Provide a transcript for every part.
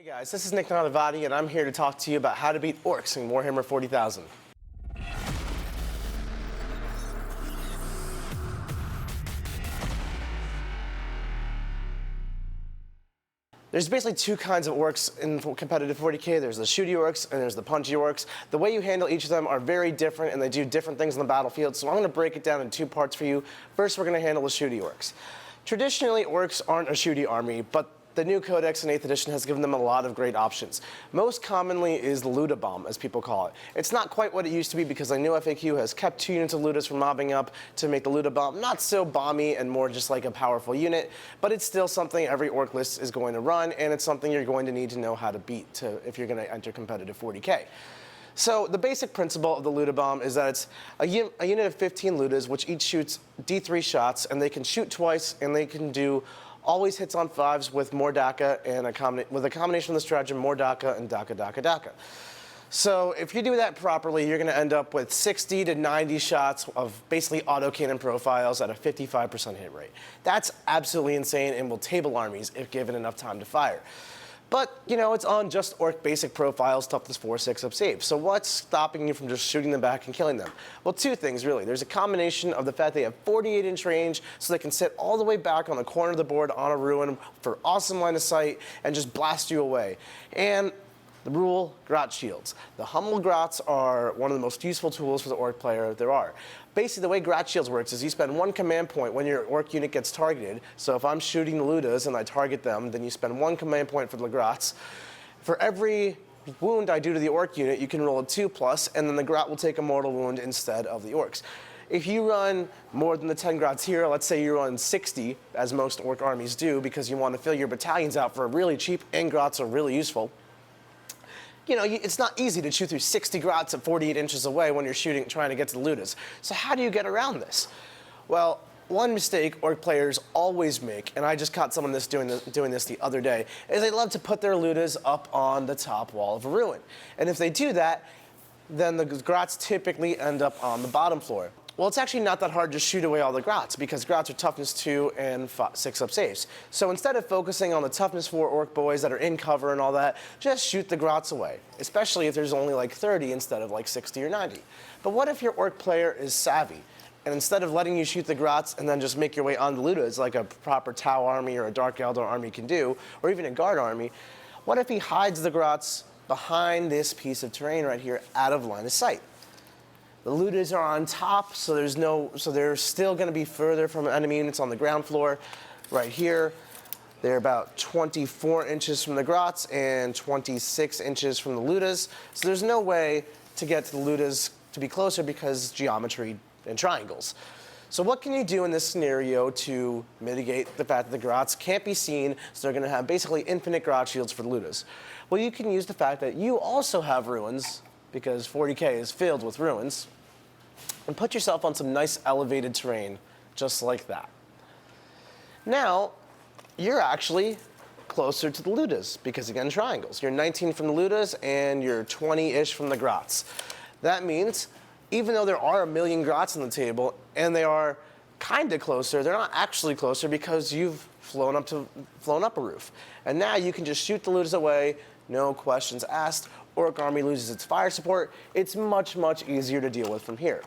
Hey guys, this is Nanavati, and I'm here to talk to you about how to beat Orks in Warhammer 40,000. There's basically two kinds of Orks in competitive 40K. There's the shooty Orks and there's the punchy Orks. The way you handle each of them are very different, and they do different things on the battlefield, so I'm going to break it down in two parts for you. First, we're going to handle the shooty Orks. Traditionally, Orks aren't a shooty army, but the new Codex in 8th edition has given them a lot of great options. Most commonly is the Luda Bomb, as people call it. It's not quite what it used to be because the new FAQ has kept 2 units of Ludas from mobbing up to make the Luda Bomb not so bomby and more just like a powerful unit, but it's still something every Ork list is going to run, and it's something you're going to need to know how to beat if you're going to enter competitive 40K. So the basic principle of the Luda Bomb is that it's a unit of 15 Ludas, which each shoots D3 shots, and they can shoot twice, and they can do always hits on 5s with Mordaka and with a combination of the stratagem Mordaka and Daka Daka Daka. So if you do that properly, you're going to end up with 60 to 90 shots of basically autocannon profiles at a 55% hit rate. That's absolutely insane and will table armies if given enough time to fire. But, you know, it's on just Ork basic profiles, toughness 4, 6 up save. So what's stopping you from just shooting them back and killing them? Well, two things, really. There's a combination of the fact they have 48-inch range, so they can sit all the way back on the corner of the board on a ruin for awesome line of sight and just blast you away. And the rule, Grot Shields. The Hummel Grots are one of the most useful tools for the Ork player there are. Basically, the way Grot Shields works is you spend 1 command point when your Ork unit gets targeted. So if I'm shooting the Ludas and I target them, then you spend 1 command point for the Grots. For every wound I do to the Ork unit, you can roll a 2+, and then the Grot will take a mortal wound instead of the Orks. If you run more than the 10 Grots here, let's say you run 60, as most Ork armies do, because you want to fill your battalions out for really cheap, and Grots are really useful. You know, it's not easy to shoot through 60 Grots at 48 inches away when you're trying to get to the Ludas. So how do you get around this? Well, one mistake Ork players always make, and I just caught someone doing this the other day, is they love to put their Ludas up on the top wall of a ruin. And if they do that, then the Grots typically end up on the bottom floor. Well, it's actually not that hard to shoot away all the Grots, because Grots are toughness 2 and 6 up saves. So instead of focusing on the toughness 4 Ork boys that are in cover and all that, just shoot the Grots away, especially if there's only like 30 instead of like 60 or 90. But what if your Ork player is savvy, and instead of letting you shoot the Grots and then just make your way on the Ludas like a proper Tau army or a Dark Eldar army can do, or even a Guard army, what if he hides the Grots behind this piece of terrain right here out of line of sight? The Ludas are on top, so they're still going to be further from enemy units on the ground floor. Right here, they're about 24 inches from the Grots and 26 inches from the Ludas. So there's no way to get to the Ludas to be closer because geometry and triangles. So what can you do in this scenario to mitigate the fact that the Grots can't be seen, so they're going to have basically infinite Grot shields for the Ludas? Well, you can use the fact that you also have ruins, because 40K is filled with ruins, and put yourself on some nice elevated terrain, just like that. Now, you're actually closer to the Ludas, because again, triangles. You're 19 from the Ludas, and you're 20-ish from the Grots. That means, even though there are a million Grots on the table, and they are kind of closer, they're not actually closer because you've flown up a roof. And now you can just shoot the Ludas away, no questions asked. Ork army loses its fire support. It's much, much easier to deal with from here.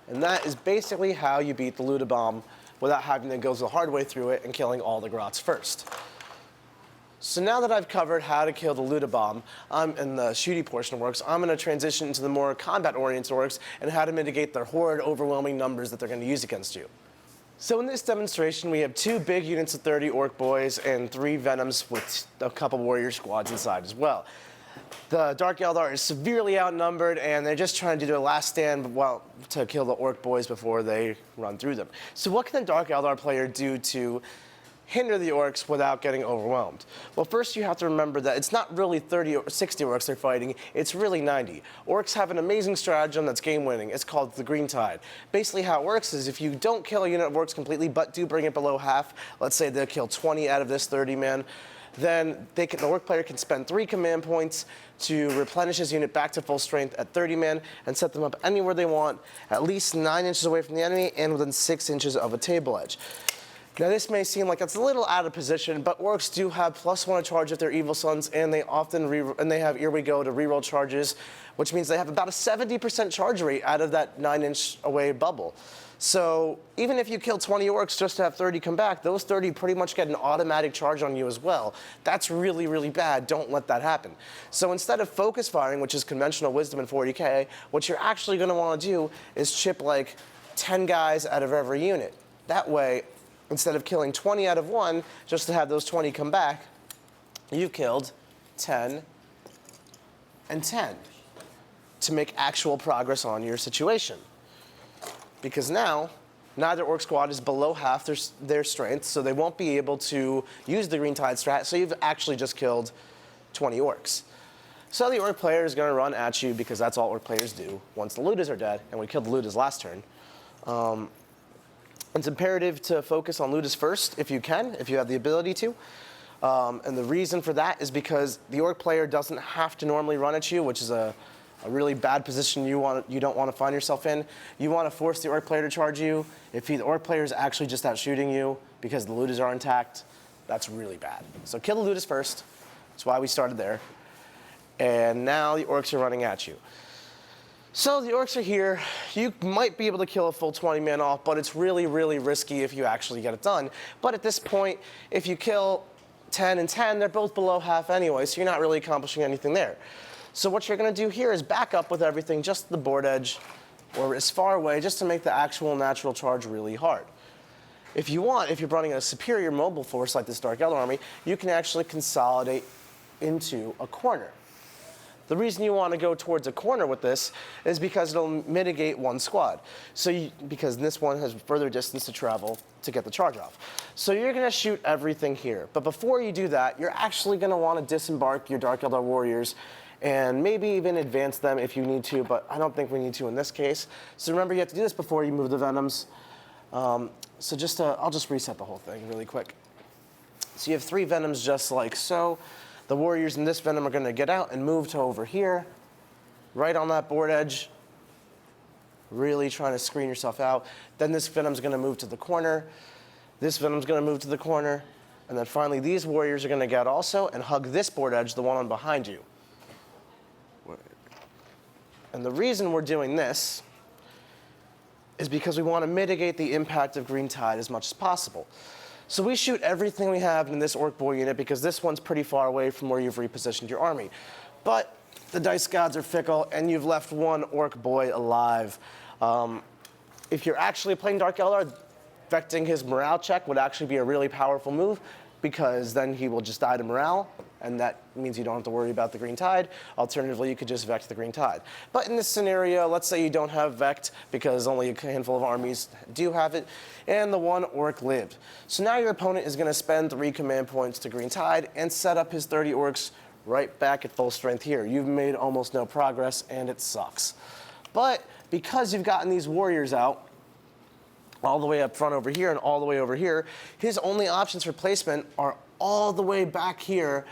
And that is basically how you beat the Luda Bomb without having to go the hard way through it and killing all the Grots first. So now that I've covered how to kill the Luda Bomb in the shooty portion of Orks, I'm going to transition into the more combat-oriented Orks and how to mitigate their horrid, overwhelming numbers that they're going to use against you. So in this demonstration, we have 2 big units of 30 Ork boys and 3 Venoms with a couple warrior squads inside as well. The Dark Eldar is severely outnumbered, and they're just trying to do a last stand to kill the Ork boys before they run through them. So what can the Dark Eldar player do to hinder the Orks without getting overwhelmed? Well, first you have to remember that it's not really 30 or 60 Orks they're fighting, it's really 90. Orks have an amazing stratagem that's game-winning. It's called the Green Tide. Basically how it works is if you don't kill a unit of Orks completely, but do bring it below half, let's say they'll kill 20 out of this 30 man, then the Ork player can spend 3 command points to replenish his unit back to full strength at 30 man and set them up anywhere they want, at least 9 inches away from the enemy and within 6 inches of a table edge. Now this may seem like it's a little out of position, but Orks do have +1 to charge if they're Evil Sons, and they often they have Here We Go to reroll charges, which means they have about a 70% charge rate out of that 9-inch away bubble. So even if you kill 20 Orks just to have 30 come back, those 30 pretty much get an automatic charge on you as well. That's really, really bad. Don't let that happen. So instead of focus firing, which is conventional wisdom in 40K, what you're actually going to want to do is chip like 10 guys out of every unit. That way, instead of killing 20 out of one, just to have those 20 come back, you've killed 10 and 10 to make actual progress on your situation. Because now, neither Orc squad is below half their strength, so they won't be able to use the Green Tide strat, so you've actually just killed 20 Orcs. So the Orc player is going to run at you, because that's all Orc players do once the Ludas are dead, and we killed the Ludas last turn. It's imperative to focus on Ludas first, if you can, if you have the ability to. And the reason for that is because the Orc player doesn't have to normally run at you, which is a really bad position you don't want to find yourself in. You want to force the Orc player to charge you. If the Orc player is actually just out shooting you because the Ludas are intact, that's really bad. So kill the Ludas first. That's why we started there. And now the Orcs are running at you. So the Orcs are here. You might be able to kill a full 20 men off, but it's really, really risky if you actually get it done. But at this point, if you kill 10 and 10, they're both below half anyway, so you're not really accomplishing anything there. So what you're going to do here is back up with everything just the board edge or as far away, just to make the actual natural charge really hard. If you want, if you're running a superior mobile force like this Dark Elder army, you can actually consolidate into a corner. The reason you want to go towards a corner with this is because it'll mitigate one squad. So because this one has further distance to travel to get the charge off. So you're going to shoot everything here. But before you do that, you're actually going to want to disembark your Dark Elder warriors and maybe even advance them if you need to, but I don't think we need to in this case. So remember, you have to do this before you move the Venoms. So I'll just reset the whole thing really quick. So you have 3 Venoms just like so. The warriors in this Venom are going to get out and move to over here, right on that board edge, really trying to screen yourself out. Then this Venom's going to move to the corner. This Venom's going to move to the corner. And then finally, these warriors are going to get also and hug this board edge, the one on behind you. And the reason we're doing this is because we want to mitigate the impact of Green Tide as much as possible. So we shoot everything we have in this Orc Boy unit because this one's pretty far away from where you've repositioned your army. But the dice gods are fickle, and you've left one Orc Boy alive. If you're actually playing Dark Elder, vecting his morale check would actually be a really powerful move, because then he will just die to morale, and that means you don't have to worry about the Green Tide. Alternatively, you could just vect the Green Tide. But in this scenario, let's say you don't have vect, because only a handful of armies do have it, and the one Orc lived. So now your opponent is going to spend 3 command points to Green Tide and set up his 30 Orcs right back at full strength here. You've made almost no progress, and it sucks. But because you've gotten these warriors out, all the way up front over here and all the way over here, his only options for placement are all the way back here,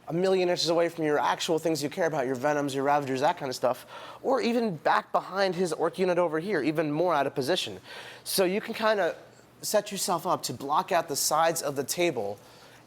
a million inches away from your actual things you care about, your Venoms, your Ravagers, that kind of stuff, or even back behind his Orc unit over here, even more out of position. So you can kind of set yourself up to block out the sides of the table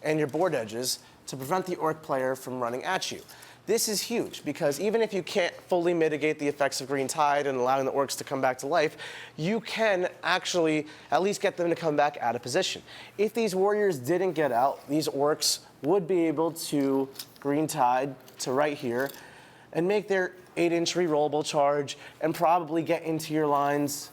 and your board edges to prevent the Orc player from running at you. This is huge, because even if you can't fully mitigate the effects of Green Tide and allowing the Orcs to come back to life, you can actually at least get them to come back out of position. If these warriors didn't get out, these Orcs would be able to Green Tide to right here and make their 8-inch rerollable charge and probably get into your lines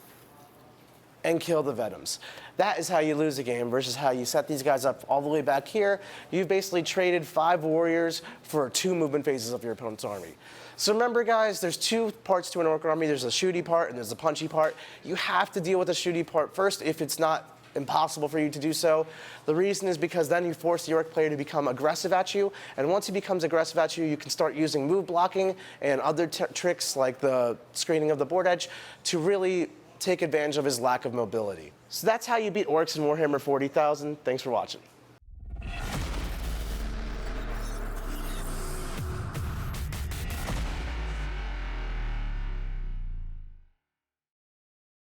and kill the Venoms. That is how you lose a game versus how you set these guys up all the way back here. You've basically traded 5 warriors for 2 movement phases of your opponent's army. So remember, guys, there's 2 parts to an Orc army. There's a shooty part and there's a punchy part. You have to deal with the shooty part first if it's not impossible for you to do so. The reason is because then you force the Orc player to become aggressive at you, and once he becomes aggressive at you, you can start using move blocking and other tricks like the screening of the board edge to really take advantage of his lack of mobility. So that's how you beat Orcs in Warhammer 40,000. Thanks for watching.